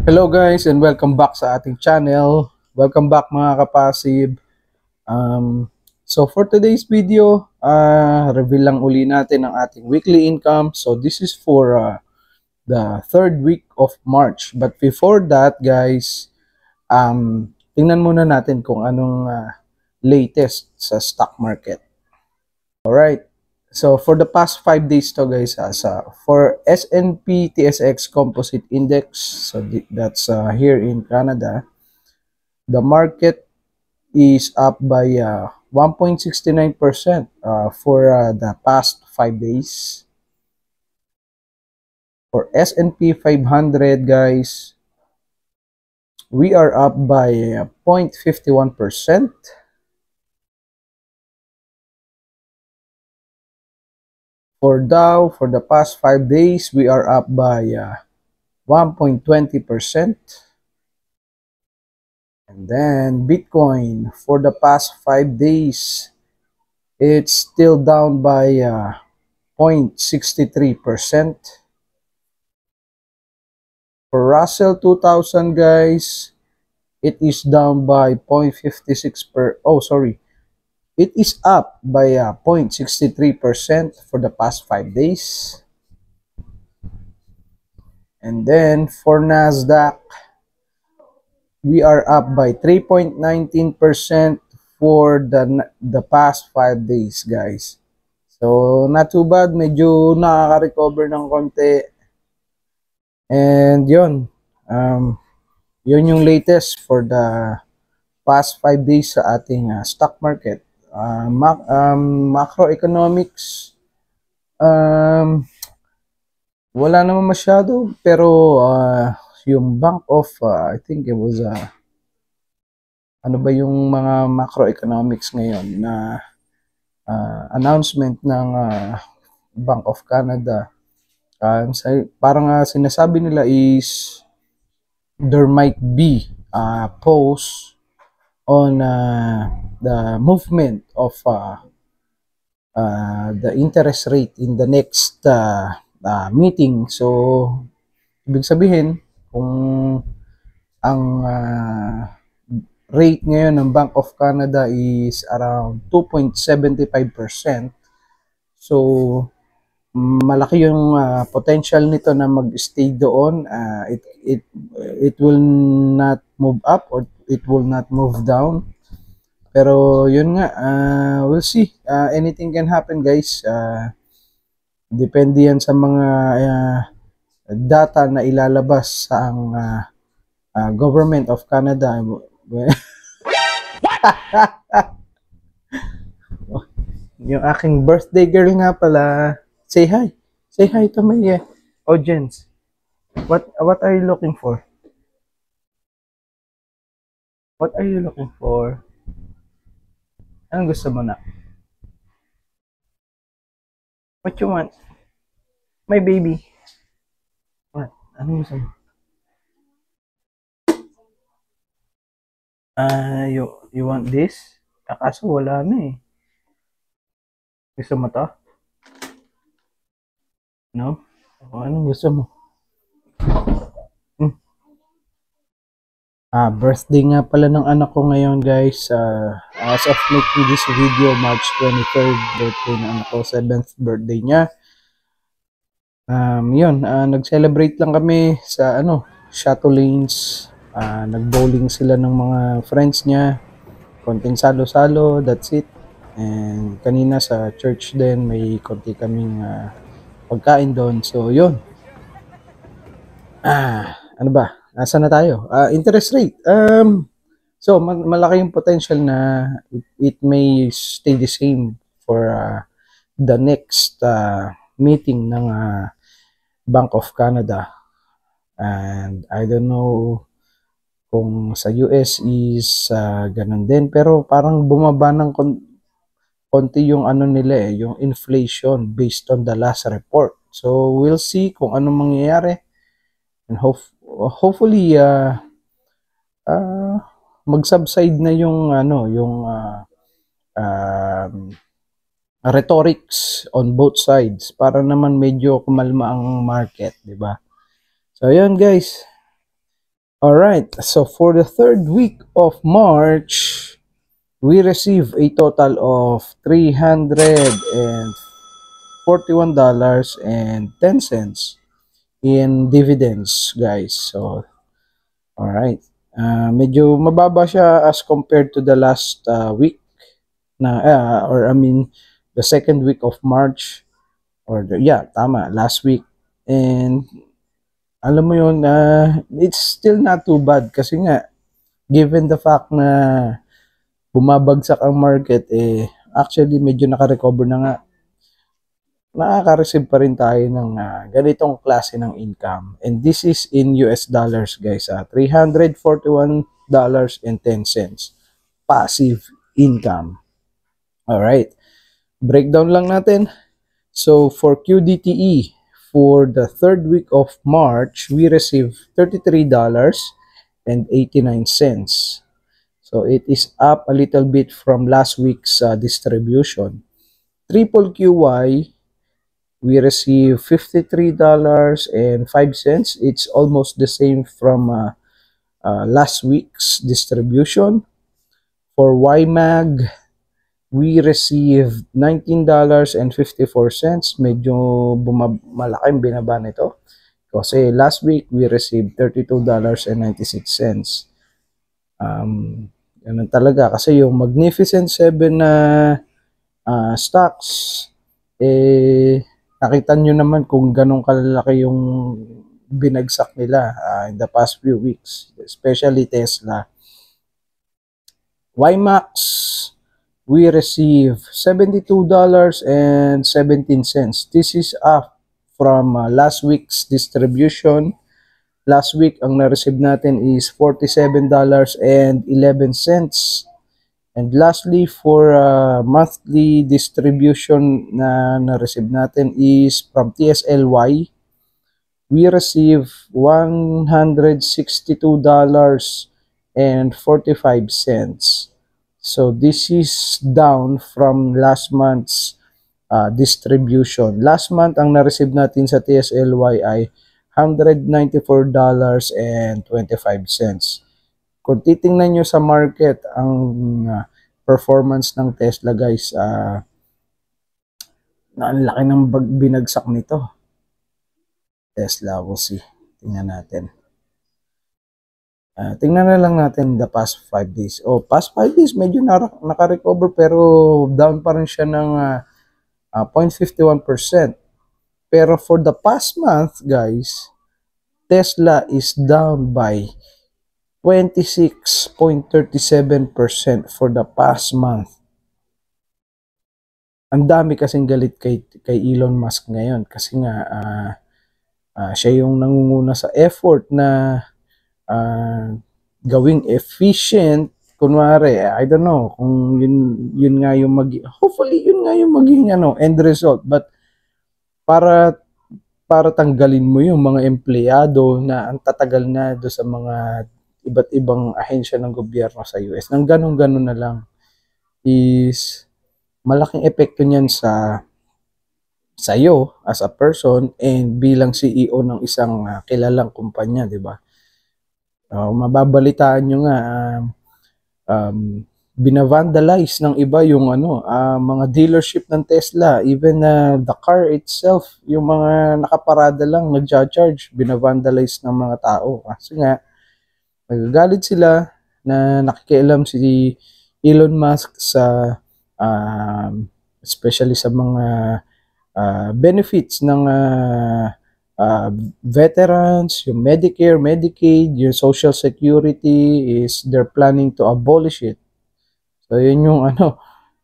Hello guys and welcome back sa ating channel. Welcome back mga kapasib. So for today's video, reveal lang uli natin ang ating weekly income. So this is for the third week of March. But before that guys, tingnan muna natin kung anong latest sa stock market. Alright. So for the past 5 days to guys, for S&P TSX Composite Index, so that's here in Canada, the market is up by 1.69% for the past 5 days. For S&P 500 guys, we are up by 0.51%. For Dow, for the past 5 days, we are up by 1.20%. And then Bitcoin, for the past 5 days, it's still down by 0.63%. For Russell 2000 guys, it is down by 0.56%. It is up by 0.63% for the past 5 days. And then for Nasdaq, we are up by 3.19% for the past 5 days, guys. So not too bad, medyo nakaka-recover ng konti. And yun yung latest for the past 5 days sa ating stock market. Macroeconomics, wala naman masyado, pero yung Bank of I think it was ano ba yung mga macroeconomics ngayon na announcement ng Bank of Canada, parang sinasabi nila is there might be pause on the movement of the interest rate in the next meeting. So ibig sabihin, kung ang rate ngayon ng Bank of Canada is around 2.75%, so malaki yung potential nito na mag-stay doon. It will not move up or it will not move down. Pero yun nga, we'll see. Anything can happen guys. Depende yan sa mga data na ilalabas sa ang Government of Canada. Yung aking birthday girl nga pala. Say hi. Say hi to my audience. What are you looking for? What are you looking for? Anong gusto mo na? What you want? My baby. What? Anong gusto mo? You want this? Kaso wala na eh. Gusto mo to? No? Anong gusto mo? Birthday nga pala ng anak ko ngayon guys. As of making this video, March 23rd, birthday ng anak ko, 7th birthday niya. Yun, nag-celebrate lang kami sa Chateau Lanes. Nag-bowling sila ng mga friends niya. Konting salo-salo, that's it. And kanina sa church din, may konti kaming pagkain doon. So yun. Ano ba? Asa na tayo? Interest rate. So malaki yung potential na it may stay the same for the next meeting ng Bank of Canada. And I don't know kung sa US is ganun din, pero parang bumaba ng konti yung nila yung inflation based on the last report. So we'll see kung anong mangyayari. And hopefully mag-subside na yung rhetorics on both sides para naman medyo kumalma ang market, di ba? So ayun guys, All right, so for the third week of March, we receive a total of $341.10 in dividends, guys. So, all right. Medyo mababa siya as compared to the last week na or I mean the second week of March or tama, last week. And alam mo yun, it's still not too bad kasi nga given the fact na bumabagsak ang market, actually medyo naka-recover na nga, nakaka-receive pa rin tayo ng ganitong klase ng income. And this is in US dollars, guys. $341.10 passive income. Alright. Breakdown lang natin. So, for QDTE, for the third week of March, we received $33.89. So, it is up a little bit from last week's distribution. Triple QY, we receive $53.05. It's almost the same from last week's distribution. For YMAG, we received $19.54. Medyo malaking binaba nito. Kasi last week, we received $32.96. Ganun talaga. Kasi yung Magnificent 7 na stocks, nakita nyo naman kung ganun kalalaki yung binagsak nila in the past few weeks, especially Tesla. YMAX, we receive $72.17. This is up from last week's distribution. Last week, ang na-receive natin is $47.11. And lastly, for monthly distribution na na-receive natin is from TSLY. We receive $162.45. So this is down from last month's distribution. Last month, ang na-receive natin sa TSLY ay $194.25. Kung titingnan nyo sa market, ang performance ng Tesla, guys, ang laki ng binagsak nito. Tesla, we'll see. Tingnan natin. Tingnan na lang natin the past 5 days. Past 5 days, medyo naka-recover pero down pa rin siya ng 0.51%. Pero for the past month, guys, Tesla is down by 26.37% for the past month. Ang dami kasing galit kay Elon Musk ngayon kasi nga siya yung nangunguna sa effort na gawing efficient. Kunwari, I don't know kung yun nga yung hopefully yun nga yung maging end result, but para tanggalin mo yung mga empleyado na ang tatagal na do sa mga iba't ibang ahensya ng gobyerno sa US. Nang ganun-ganun na lang is malaking epekto niyan sa iyo as a person and bilang CEO ng isang kilalang kumpanya, di ba? Mababalitaan nyo nga binavandalize ng iba yung mga dealership ng Tesla, even the car itself, yung mga nakaparada lang nagja-charge, binavandalize ng mga tao kasi nga nagagalit sila na nakikialam si Elon Musk sa especially sa mga benefits ng veterans, yung Medicare, Medicaid, yung Social Security is they're planning to abolish it. So yun yung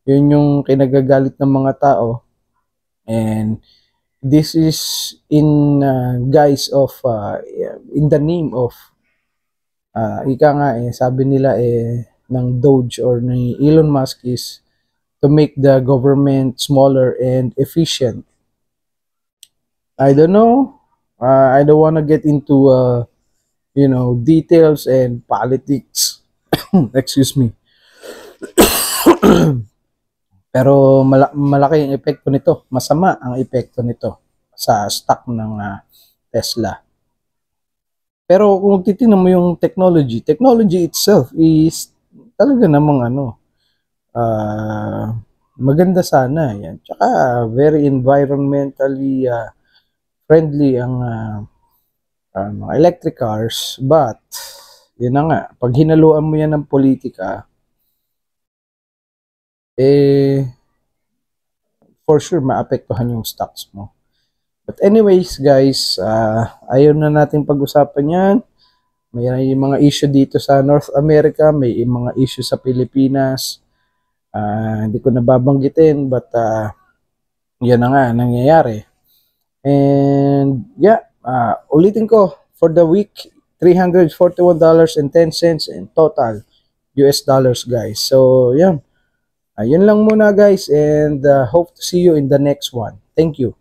yun yung kinagagalit ng mga tao. And this is in guise of in the name of ika nga sabi nila ng Doge or ni Elon Musk is to make the government smaller and efficient. I don't know. I don't want to get into details and politics. Excuse me. Pero malaki ang epekto nito. Masama ang epekto nito sa stock ng Tesla. Pero kung titingnan mo yung technology itself is talaga namang maganda sana yan. Tsaka very environmentally friendly ang mga electric cars, but yun na nga, pag hinaluan mo yan ng politika, for sure maapektuhan yung stocks mo. But anyways guys, ayaw na natin pag-usapan yan. May mga issue dito sa North America, may mga issue sa Pilipinas. Hindi ko nababanggitin, but yan na nga nangyayari. And yeah, ulitin ko, for the week, $341.10 in total US dollars, guys. So yeah, yun lang muna guys, and hope to see you in the next one. Thank you.